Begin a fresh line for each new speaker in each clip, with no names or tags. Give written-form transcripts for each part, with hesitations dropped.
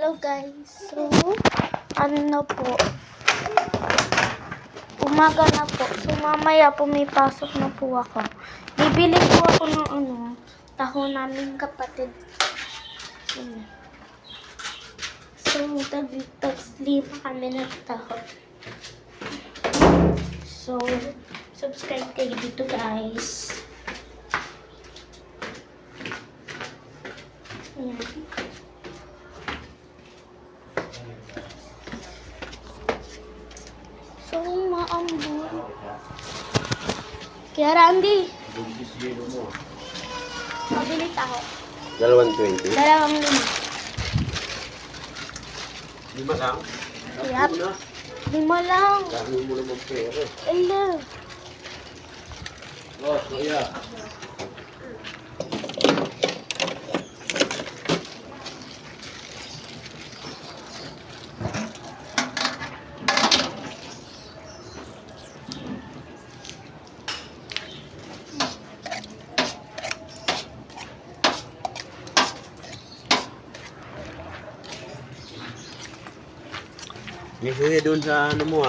Hello guys. So, ano na po? Umaga na po. So, mamaya po may pasok na po ako. Bibili po ako ng taho namin kapatid. So, tag-lima kami ng taho. So, subscribe kayo dito guys. Ayan. So, maambun. Kaya Randy, mabilit ako.
220.
2
5 lang?
Yap. 5 lang.
Dami mo naman pera.
Hello.
Oh, kuya. May kuya doon sa ano mo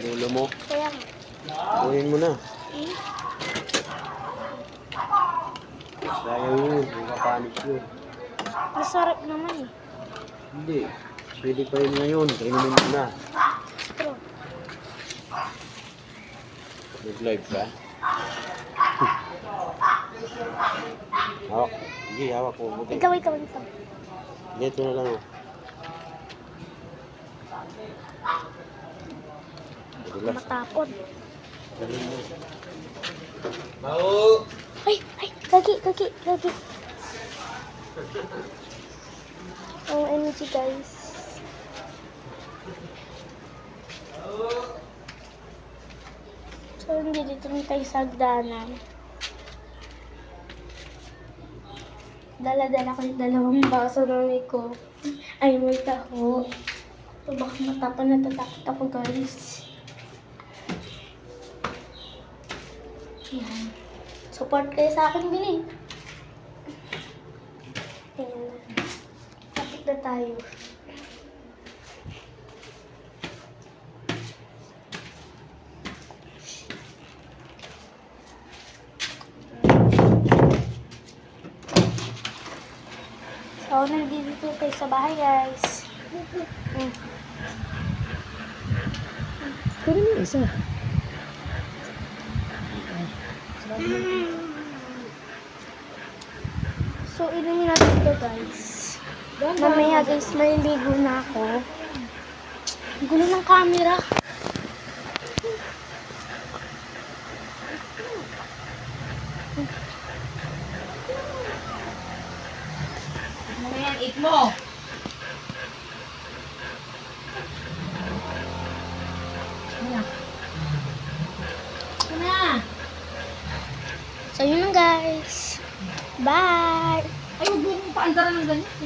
Lolo mo.
Kaya
Kunin mo na.
eh,
Sayang yun. Hindi ka panis yun.
masarap naman eh.
Hindi. Pwede pa yun ngayon. Kainin mo na.
Straw.
Nag-live ka? Hawak. Sige, hawak ko. Buti.
Ikaw.
Dito na lang Relax.
Matapon.
Galing mo. Mau!
Ay, kaki. Oh, energy guys. So, hindi dito na tayo sa hagdanan. Dala-dala ko yung 2 baso ng ko. Ay, may taho. So, baka matapon, natatakot ako guys. Yan. Support kayo sa akin din eh. Ayan na. Kapit na tayo. So, nandito tayo sa bahay guys.
Kunin mo isa.
So, inumin natin ito guys. Mamaya guys, maliligo na ako. Ang gulo ng camera.
Ano yan? Eat mo! Ano na?
So, yun lang guys. Bye!
Ay, huwag mo paandaran ng ganyan.